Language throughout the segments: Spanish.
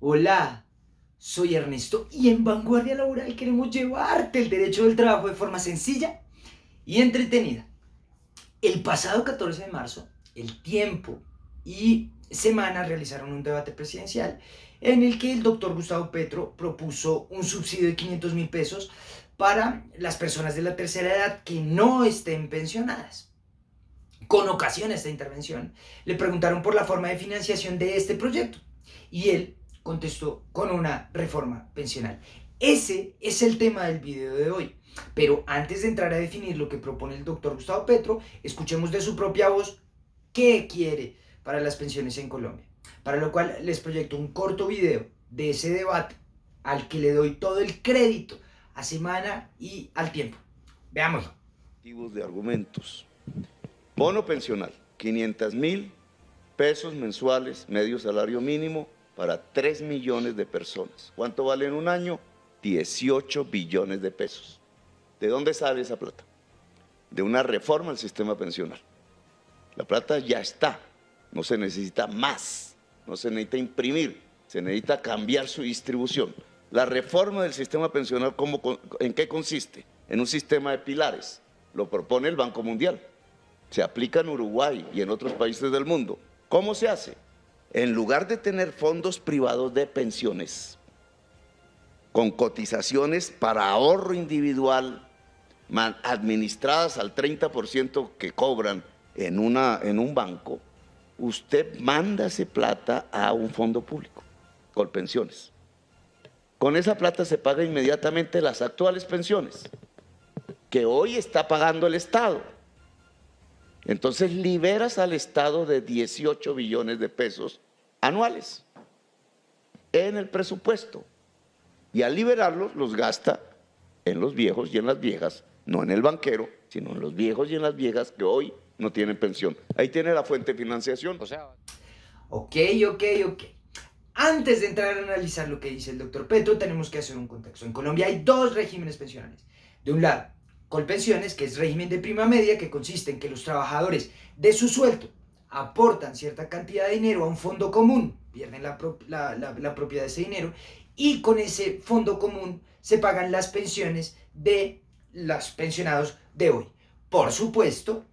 Hola, soy Ernesto y en Vanguardia Laboral queremos llevarte el derecho del trabajo de forma sencilla y entretenida. El pasado 14 de marzo, El Tiempo y Semana realizaron un debate presidencial en el que el doctor Gustavo Petro propuso un subsidio de 500.000 pesos para las personas de la tercera edad que no estén pensionadas. Con ocasión a esta intervención, le preguntaron por la forma de financiación de este proyecto y él contestó con una reforma pensional. Ese es el tema del video de hoy. Pero antes de entrar a definir lo que propone el doctor Gustavo Petro, escuchemos de su propia voz qué quiere para las pensiones en Colombia. Para lo cual les proyecto un corto video de ese debate al que le doy todo el crédito a Semana y al Tiempo. Veámoslo. De argumentos. Bono pensional, 500.000 pesos mensuales, medio salario mínimo para 3 millones de personas. ¿Cuánto vale en un año? 18 billones de pesos. ¿De dónde sale esa plata? De una reforma al sistema pensional. La plata ya está, no se necesita más, no se necesita imprimir, se necesita cambiar su distribución. La reforma del sistema pensional, ¿en qué consiste? En un sistema de pilares, lo propone el Banco Mundial. Se aplica en Uruguay y en otros países del mundo. ¿Cómo se hace? En lugar de tener fondos privados de pensiones con cotizaciones para ahorro individual administradas al 30% que cobran en un banco, usted manda esa plata a un fondo público con pensiones. Con esa plata se paga inmediatamente las actuales pensiones que hoy está pagando el Estado. Entonces liberas al Estado de 18 billones de pesos anuales en el presupuesto y al liberarlos los gasta en los viejos y en las viejas, no en el banquero, sino en los viejos y en las viejas que hoy no tienen pensión. Ahí tiene la fuente de financiación. Ok. Antes de entrar a analizar lo que dice el doctor Petro, tenemos que hacer un contexto. En Colombia hay dos regímenes pensionales. De un lado, Colpensiones, que es régimen de prima media, que consiste en que los trabajadores de su sueldo aportan cierta cantidad de dinero a un fondo común, pierden la propiedad de ese dinero, y con ese fondo común se pagan las pensiones de los pensionados de hoy. Por supuesto,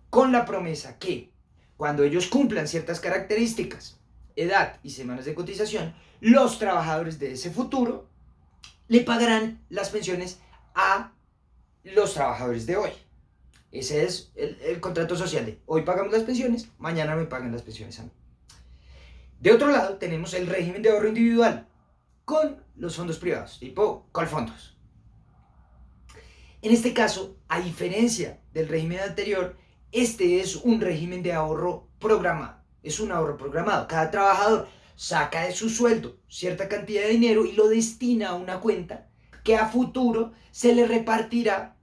con la promesa que cuando ellos cumplan ciertas características, edad y semanas de cotización, los trabajadores de ese futuro le pagarán las pensiones a los trabajadores de hoy. Ese es el contrato social de hoy pagamos las pensiones, mañana me pagan las pensiones a mí. De otro lado tenemos el régimen de ahorro individual con los fondos privados, tipo Colfondos. En este caso, a diferencia del régimen anterior, este es un régimen de ahorro programado. Es un ahorro programado. Cada trabajador saca de su sueldo cierta cantidad de dinero y lo destina a una cuenta que a futuro se le repartirá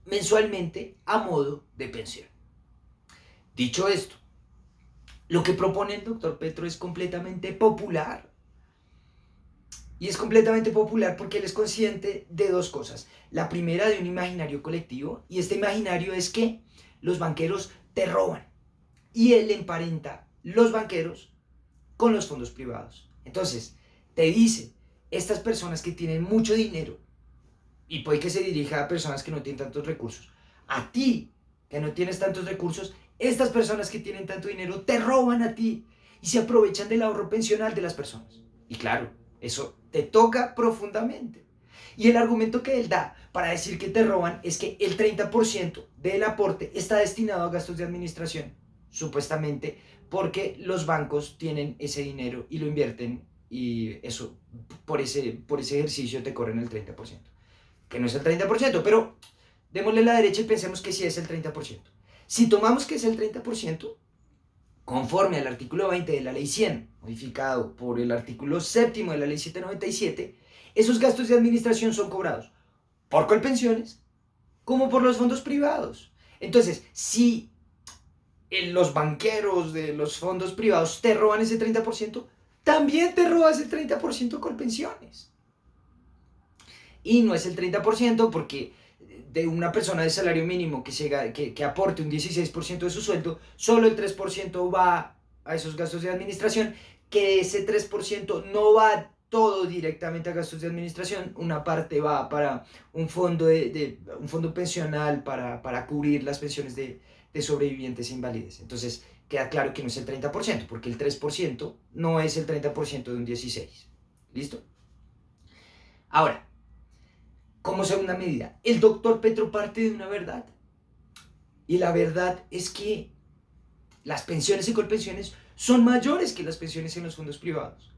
mensualmente a modo de pensión. Dicho esto, lo que propone el doctor Petro es completamente popular. Y es completamente popular porque él es consciente de dos cosas. La primera, de un imaginario colectivo, y este imaginario es que los banqueros te roban. Y él emparenta los banqueros con los fondos privados. Entonces, te dice, estas personas que tienen mucho dinero, y puede que se dirija a personas que no tienen tantos recursos, a ti, que no tienes tantos recursos, estas personas que tienen tanto dinero te roban a ti y se aprovechan del ahorro pensional de las personas. Y claro, eso te toca profundamente. Y el argumento que él da para decir que te roban es que el 30% del aporte está destinado a gastos de administración, supuestamente porque los bancos tienen ese dinero y lo invierten y eso, por ese ejercicio te corren el 30%. Que no es el 30%, pero démosle la derecha y pensemos que sí es el 30%. Si tomamos que es el 30%, conforme al artículo 20 de la ley 100, modificado por el artículo 7 de la ley 797, esos gastos de administración son cobrados por Colpensiones como por los fondos privados. Entonces, si los banqueros de los fondos privados te roban ese 30%, también te robas el 30% Colpensiones. Y no es el 30% porque de una persona de salario mínimo que aporte un 16% de su sueldo, solo el 3% va a esos gastos de administración que ese 3% no va todo directamente a gastos de administración, una parte va para un fondo, un fondo pensional para cubrir las pensiones de sobrevivientes e inválides. Entonces queda claro que no es el 30%, porque el 3% no es el 30% de un 16%. ¿Listo? Ahora, como segunda medida, el doctor Petro parte de una verdad. Y la verdad es que las pensiones y colpensiones son mayores que las pensiones en los fondos privados.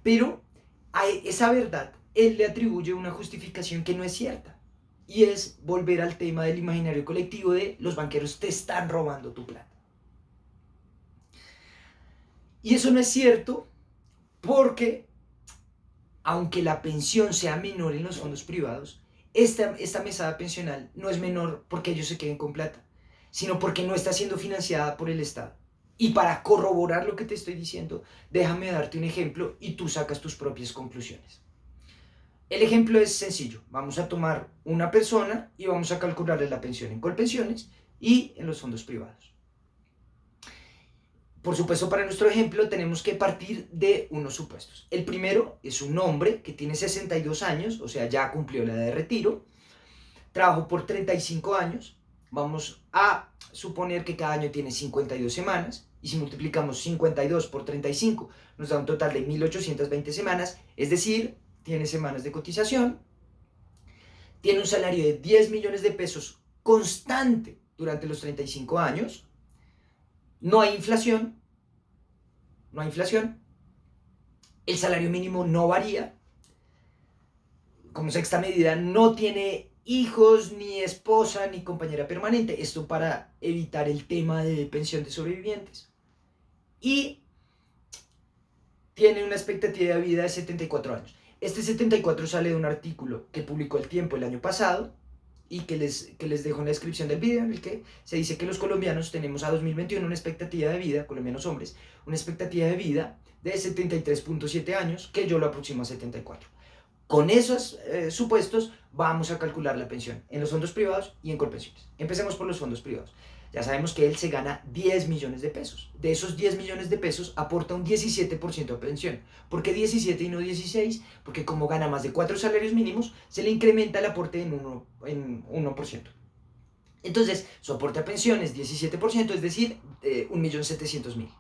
Pero a esa verdad él le atribuye una justificación que no es cierta. Y es volver al tema del imaginario colectivo de los banqueros te están robando tu plata. Y eso no es cierto porque, aunque la pensión sea menor en los fondos privados, esta mesada pensional no es menor porque ellos se queden con plata, sino porque no está siendo financiada por el Estado. Y para corroborar lo que te estoy diciendo, déjame darte un ejemplo y tú sacas tus propias conclusiones. El ejemplo es sencillo. Vamos a tomar una persona y vamos a calcularle la pensión en Colpensiones y en los fondos privados. Por supuesto, para nuestro ejemplo tenemos que partir de unos supuestos. El primero es un hombre que tiene 62 años, o sea, ya cumplió la edad de retiro, trabajó por 35 años, vamos a suponer que cada año tiene 52 semanas, y si multiplicamos 52 por 35 nos da un total de 1820 semanas, es decir, tiene semanas de cotización, tiene un salario de 10 millones de pesos constante durante los 35 años, no hay inflación, el salario mínimo no varía, como sexta medida no tiene hijos, ni esposa, ni compañera permanente, esto para evitar el tema de pensión de sobrevivientes, y tiene una expectativa de vida de 74 años. Este 74 sale de un artículo que publicó El Tiempo el año pasado y que les dejo en la descripción del video, en el que se dice que los colombianos tenemos a 2021 una expectativa de vida, colombianos hombres, una expectativa de vida de 73.7 años, que yo lo aproximo a 74. Con esos supuestos vamos a calcular la pensión en los fondos privados y en Colpensiones. Empecemos por los fondos privados. Ya sabemos que él se gana 10 millones de pesos. De esos 10 millones de pesos aporta un 17% de pensión. ¿Por qué 17 y no 16? Porque como gana más de 4 salarios mínimos, se le incrementa el aporte en 1%. Entonces, su aporte a pensión es 17%, es decir, 1.700.000.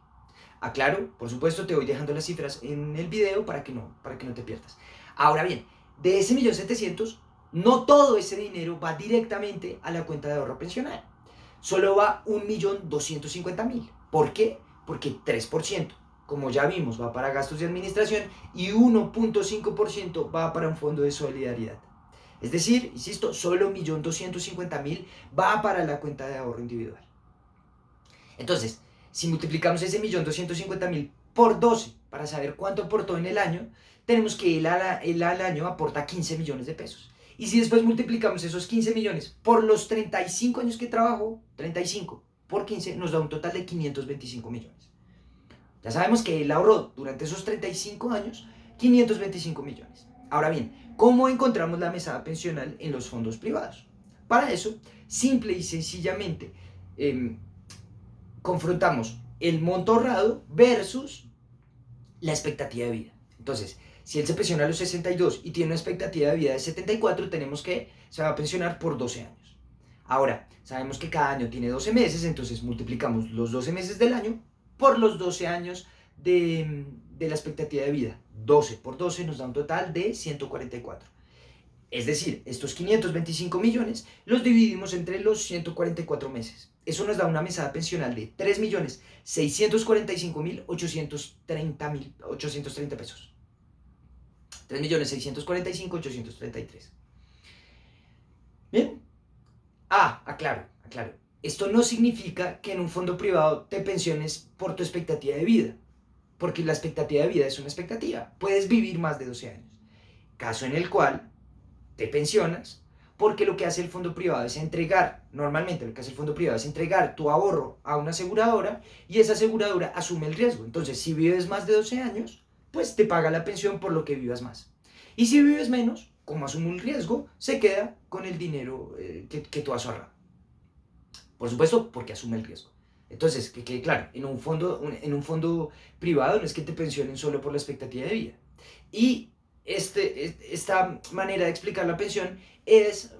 Aclaro, por supuesto, te voy dejando las cifras en el video para que no te pierdas. Ahora bien, de ese 1.700.000, no todo ese dinero va directamente a la cuenta de ahorro pensional. Solo va 1.250.000. ¿Por qué? Porque 3%, como ya vimos, va para gastos de administración y 1.5% va para un fondo de solidaridad. Es decir, insisto, solo 1.250.000 va para la cuenta de ahorro individual. Entonces, si multiplicamos ese 1.250.000 por 12 para saber cuánto aportó en el año, tenemos que él al año aporta 15 millones de pesos. Y si después multiplicamos esos 15 millones por los 35 años que trabajó, 35 por 15 nos da un total de 525 millones. Ya sabemos que él ahorró durante esos 35 años 525 millones. Ahora bien, ¿cómo encontramos la mesada pensional en los fondos privados? Para eso, simple y sencillamente, confrontamos el monto ahorrado versus la expectativa de vida. Entonces, si él se pensiona a los 62 y tiene una expectativa de vida de 74, tenemos que se va a pensionar por 12 años. Ahora, sabemos que cada año tiene 12 meses, entonces multiplicamos los 12 meses del año por los 12 años de la expectativa de vida. 12 por 12 nos da un total de 144. Es decir, estos 525 millones los dividimos entre los 144 meses. Eso nos da una mesada pensional de 3.645.830 pesos. 3.645.833. Bien. Aclaro. Esto no significa que en un fondo privado te pensiones por tu expectativa de vida, porque la expectativa de vida es una expectativa. Puedes vivir más de 12 años. Caso en el cual te pensionas porque lo que hace el fondo privado es entregar, normalmente lo que hace el fondo privado es entregar tu ahorro a una aseguradora y esa aseguradora asume el riesgo. Entonces, si vives más de 12 años, pues te paga la pensión por lo que vivas más. Y si vives menos, como asume un riesgo, se queda con el dinero que tú has ahorrado. Por supuesto, porque asume el riesgo. Entonces, que quede claro, en un fondo privado no es que te pensionen solo por la expectativa de vida. Y esta manera de explicar la pensión es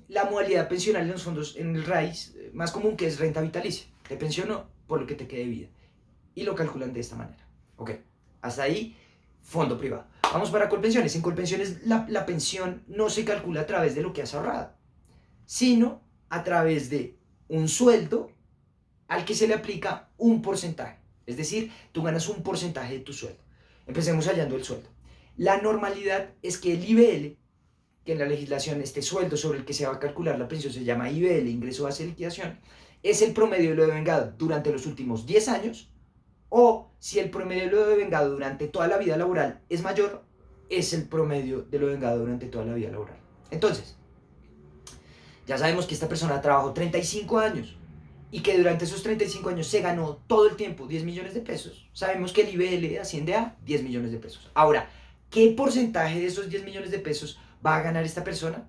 la modalidad pensional en los fondos, en el RAIS, más común, que es renta vitalicia. Te pensiono por lo que te quede de vida. Y lo calculan de esta manera. Ok, hasta ahí, fondo privado. Vamos para Colpensiones. En Colpensiones la pensión no se calcula a través de lo que has ahorrado, sino a través de un sueldo al que se le aplica un porcentaje. Es decir, tú ganas un porcentaje de tu sueldo. Empecemos hallando el sueldo. La normalidad es que el IBL, que en la legislación este sueldo sobre el que se va a calcular la pensión se llama IBL, ingreso base de liquidación, es el promedio de lo devengado durante los últimos 10 años, o si el promedio de lo devengado durante toda la vida laboral es mayor, es el promedio de lo devengado durante toda la vida laboral. Entonces, ya sabemos que esta persona trabajó 35 años y que durante esos 35 años se ganó todo el tiempo 10 millones de pesos. Sabemos que el IBL asciende a 10 millones de pesos. Ahora, ¿qué porcentaje de esos 10 millones de pesos va a ganar esta persona?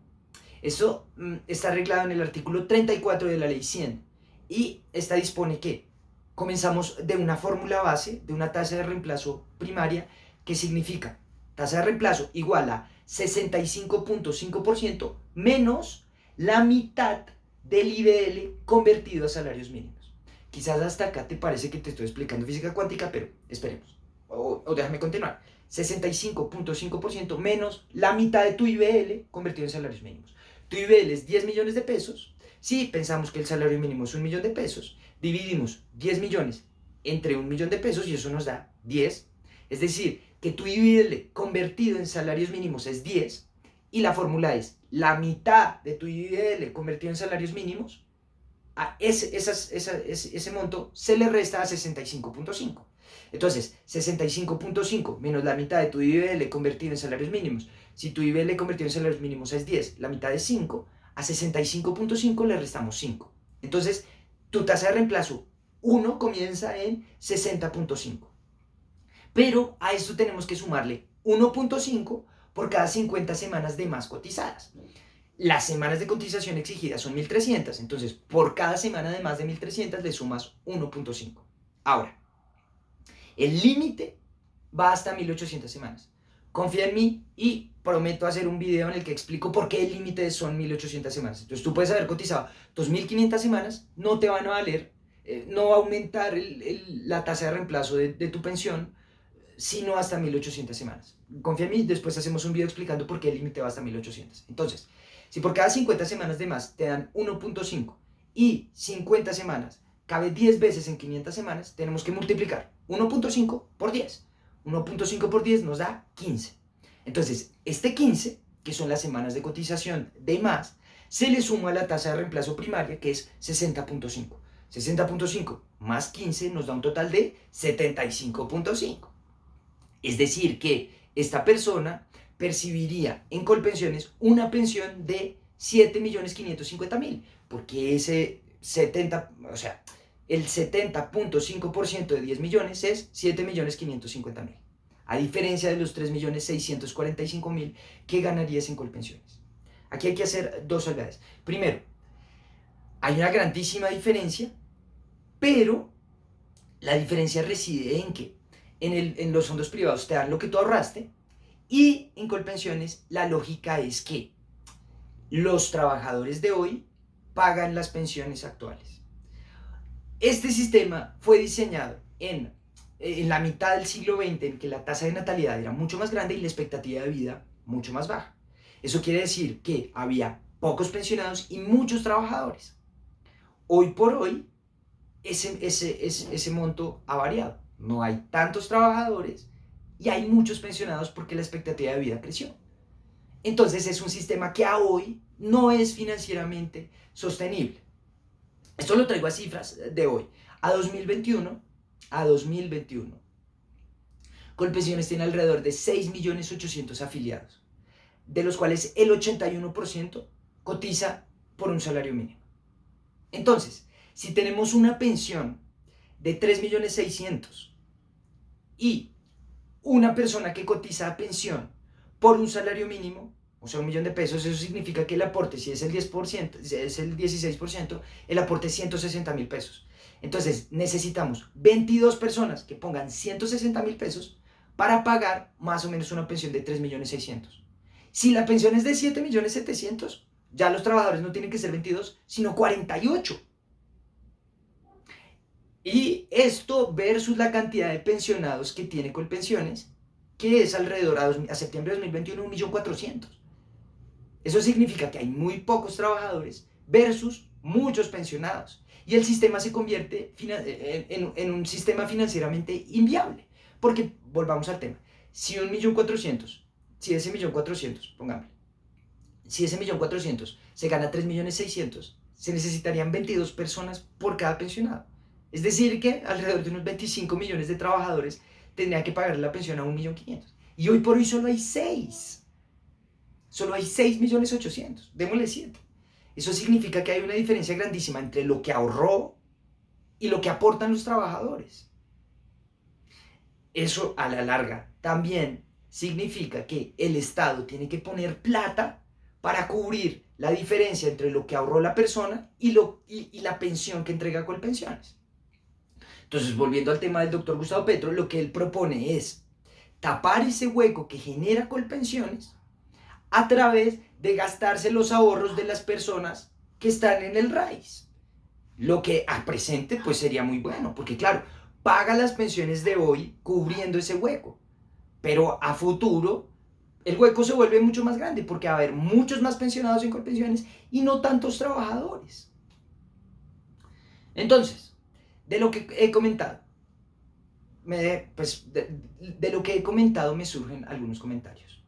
Eso está arreglado en el artículo 34 de la ley 100 y esta dispone que comenzamos de una fórmula base, de una tasa de reemplazo primaria, que significa tasa de reemplazo igual a 65.5% menos la mitad del IBL convertido a salarios mínimos. Quizás hasta acá te parece que te estoy explicando física cuántica, pero esperemos. O déjame continuar. 65.5% menos la mitad de tu IBL convertido en salarios mínimos. Tu IBL es 10 millones de pesos. Si pensamos que el salario mínimo es 1 millón de pesos, dividimos 10 millones entre 1 millón de pesos y eso nos da 10. Es decir, que tu IBL convertido en salarios mínimos es 10 y la fórmula es la mitad de tu IBL convertido en salarios mínimos, a ese monto se le resta a 65.5. Entonces, 65.5 menos la mitad de tu IBL convertido en salarios mínimos. Si tu IBL convertido en salarios mínimos es 10, la mitad es 5, a 65.5 le restamos 5. Entonces, tu tasa de reemplazo 1 comienza en 60.5. Pero a esto tenemos que sumarle 1.5 por cada 50 semanas de más cotizadas. Las semanas de cotización exigidas son 1.300, entonces por cada semana de más de 1.300 le sumas 1.5. Ahora, el límite va hasta 1.800 semanas. Confía en mí y prometo hacer un video en el que explico por qué el límite son 1.800 semanas. Entonces tú puedes haber cotizado 2.500 semanas, no te van a valer, no va a aumentar la tasa de reemplazo de tu pensión, sino hasta 1.800 semanas. Confía en mí, después hacemos un video explicando por qué el límite va hasta 1.800. Entonces, si por cada 50 semanas de más te dan 1.5 y 50 semanas cabe 10 veces en 500 semanas, tenemos que multiplicar 1.5 por 10. 1.5 por 10 nos da 15. Entonces, este 15, que son las semanas de cotización de más, se le suma a la tasa de reemplazo primaria, que es 60.5. 60.5 más 15 nos da un total de 75.5. Es decir, que esta persona percibiría en Colpensiones una pensión de 7.550.000, porque ese 70, o sea, el 70.5% de 10 millones es 7.550.000, a diferencia de los 3.645.000 que ganarías en Colpensiones. Aquí hay que hacer dos salvedades. Primero, hay una grandísima diferencia, pero la diferencia reside en que en los fondos privados te dan lo que tú ahorraste y en Colpensiones la lógica es que los trabajadores de hoy pagan las pensiones actuales. Este sistema fue diseñado en la mitad del siglo XX, en que la tasa de natalidad era mucho más grande y la expectativa de vida mucho más baja. Eso quiere decir que había pocos pensionados y muchos trabajadores. Hoy por hoy, ese monto ha variado. No hay tantos trabajadores y hay muchos pensionados porque la expectativa de vida creció. Entonces es un sistema que a hoy no es financieramente sostenible. Esto lo traigo a cifras de hoy. A 2021, Colpensiones tiene alrededor de 6.800.000 afiliados, de los cuales el 81% cotiza por un salario mínimo. Entonces, si tenemos una pensión de 3.600.000 y una persona que cotiza a pensión por un salario mínimo, o sea, 1 millón de pesos, eso significa que el aporte, si es el 10%, si es el 16%, el aporte es 160.000 pesos. Entonces necesitamos 22 personas que pongan 160.000 pesos para pagar más o menos una pensión de 3.600.000. Si la pensión es de 7.700.000, ya los trabajadores no tienen que ser 22, sino 48. Y esto versus la cantidad de pensionados que tiene Colpensiones, que es alrededor a septiembre de 2021 1.400.000. Eso significa que hay muy pocos trabajadores versus muchos pensionados. Y el sistema se convierte en un sistema financieramente inviable. Porque, volvamos al tema, si 1.400.000, si ese 1.400.000, pongámosle, si ese 1.400.000 se gana 3.600.000, se necesitarían 22 personas por cada pensionado. Es decir, que alrededor de unos 25 millones de trabajadores tendrían que pagar la pensión a 1.500.000. Y hoy por hoy solo hay 6. Solo hay 6.800.000. Démosle 7. Eso significa que hay una diferencia grandísima entre lo que ahorró y lo que aportan los trabajadores. Eso a la larga también significa que el Estado tiene que poner plata para cubrir la diferencia entre lo que ahorró la persona y la pensión que entrega Colpensiones. Entonces, volviendo al tema del doctor Gustavo Petro, lo que él propone es tapar ese hueco que genera Colpensiones a través de gastarse los ahorros de las personas que están en el RAIS. Lo que a presente pues sería muy bueno, porque claro, paga las pensiones de hoy cubriendo ese hueco, pero a futuro el hueco se vuelve mucho más grande porque va a haber muchos más pensionados en Colpensiones y no tantos trabajadores. Entonces, de lo que he comentado, de lo que he comentado me surgen algunos comentarios,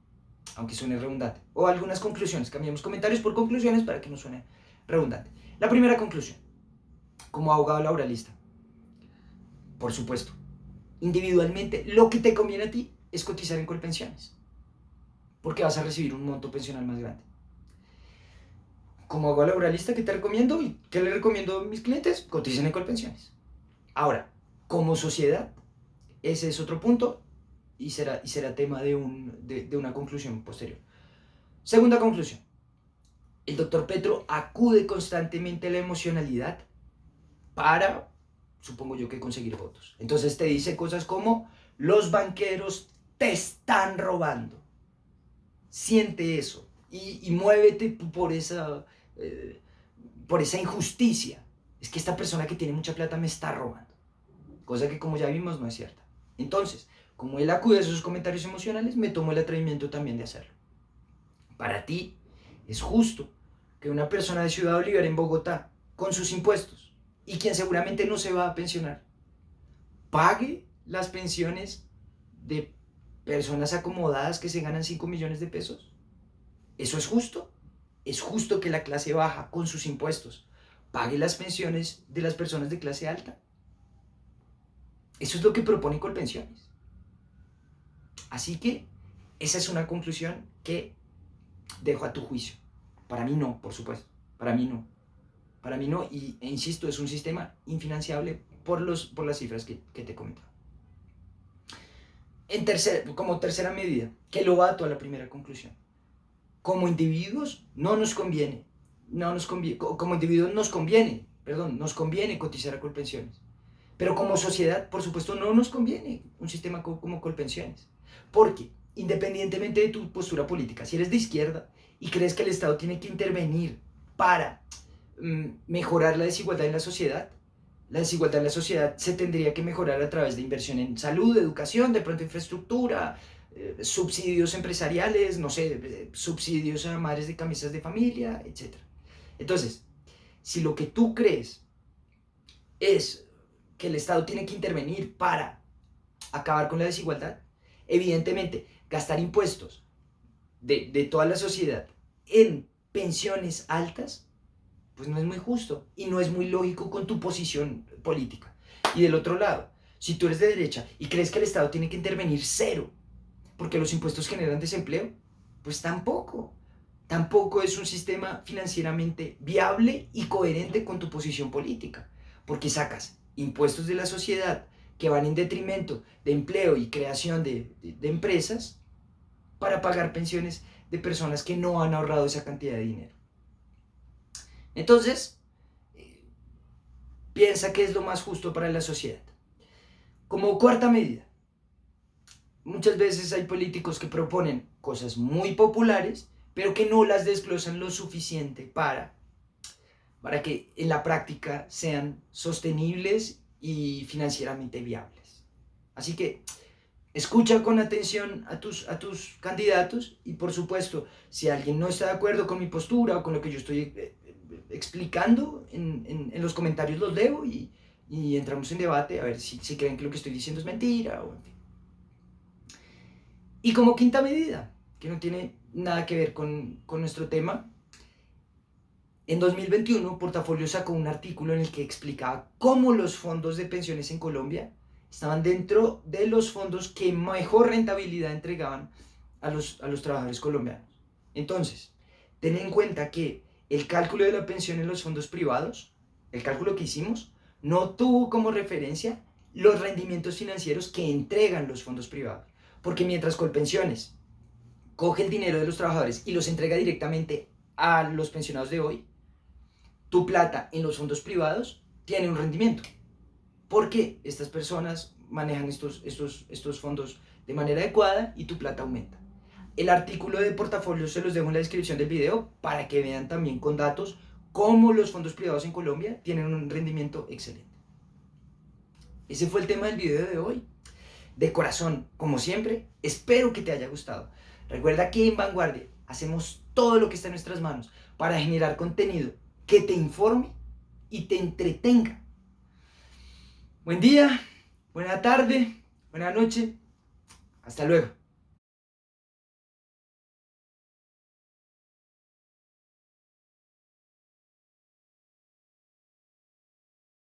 aunque suene redundante, o algunas conclusiones. Cambiemos comentarios por conclusiones para que no suene redundante. La primera conclusión, como abogado laboralista, por supuesto, individualmente, lo que te conviene a ti es cotizar en Colpensiones, porque vas a recibir un monto pensional más grande. Como abogado laboralista, ¿qué te recomiendo y qué le recomiendo a mis clientes? Coticen en Colpensiones. Ahora, como sociedad, ese es otro punto y será tema de una conclusión posterior. Segunda conclusión. El doctor Petro acude constantemente a la emocionalidad para, supongo yo, que conseguir votos. Entonces te dice cosas como: los banqueros te están robando. Siente eso y muévete por esa injusticia. Es que esta persona que tiene mucha plata me está robando. Cosa que, como ya vimos, no es cierta. Entonces, como él acude a esos comentarios emocionales, me tomo el atrevimiento también de hacerlo. Para ti, es justo que una persona de Ciudad Bolívar en Bogotá, con sus impuestos, y quien seguramente no se va a pensionar, pague las pensiones de personas acomodadas que se ganan 5 millones de pesos. ¿Eso es justo? ¿Es justo que la clase baja, con sus impuestos, pague las pensiones de las personas de clase alta? Eso es lo que propone Colpensiones. Así que esa es una conclusión que dejo a tu juicio. Para mí no, por supuesto. Para mí no. Para mí no, e insisto, es un sistema infinanciable por las cifras que te he comentado. Como tercera medida, que lo bato a la primera conclusión. Como individuos no nos conviene. Como individuos nos conviene cotizar a Colpensiones. Pero como sociedad, por supuesto, no nos conviene un sistema como Colpensiones. Porque, independientemente de tu postura política, si eres de izquierda y crees que el Estado tiene que intervenir para mejorar la desigualdad en la desigualdad en la sociedad se tendría que mejorar a través de inversión en salud, educación, de pronto infraestructura, subsidios empresariales, no sé, subsidios a madres de cabezas de familia, etc. Entonces, si lo que tú crees es que el Estado tiene que intervenir para acabar con la desigualdad, evidentemente gastar impuestos de toda la sociedad en pensiones altas, pues no es muy justo y no es muy lógico con tu posición política. Y del otro lado, si tú eres de derecha y crees que el Estado tiene que intervenir cero porque los impuestos generan desempleo, pues tampoco es un sistema financieramente viable y coherente con tu posición política, porque sacas impuestos de la sociedad que van en detrimento de empleo y creación de empresas para pagar pensiones de personas que no han ahorrado esa cantidad de dinero. Entonces, piensa que es lo más justo para la sociedad. Como cuarta medida, muchas veces hay políticos que proponen cosas muy populares, pero que no las desglosan lo suficiente para que en la práctica sean sostenibles y financieramente viables. Así que escucha con atención a tus candidatos y, por supuesto, si alguien no está de acuerdo con mi postura o con lo que yo estoy explicando, en los comentarios los leo y entramos en debate a ver si creen que lo que estoy diciendo es mentira o en fin. Y como quinta medida, que no tiene nada que ver con nuestro tema, en 2021 Portafolio sacó un artículo en el que explicaba cómo los fondos de pensiones en Colombia estaban dentro de los fondos que mejor rentabilidad entregaban a los trabajadores colombianos. Entonces, ten en cuenta que el cálculo de la pensión en los fondos privados, el cálculo que hicimos, no tuvo como referencia los rendimientos financieros que entregan los fondos privados. Porque mientras Colpensiones coge el dinero de los trabajadores y los entrega directamente a los pensionados de hoy, tu plata en los fondos privados tiene un rendimiento. Porque estas personas manejan estos fondos de manera adecuada y tu plata aumenta. El artículo de Portafolio se los dejo en la descripción del video para que vean también con datos cómo los fondos privados en Colombia tienen un rendimiento excelente. Ese fue el tema del video de hoy. De corazón, como siempre, espero que te haya gustado. Recuerda que en Vanguardia hacemos todo lo que está en nuestras manos para generar contenido que te informe y te entretenga. Buen día, buena tarde, buena noche. Hasta luego.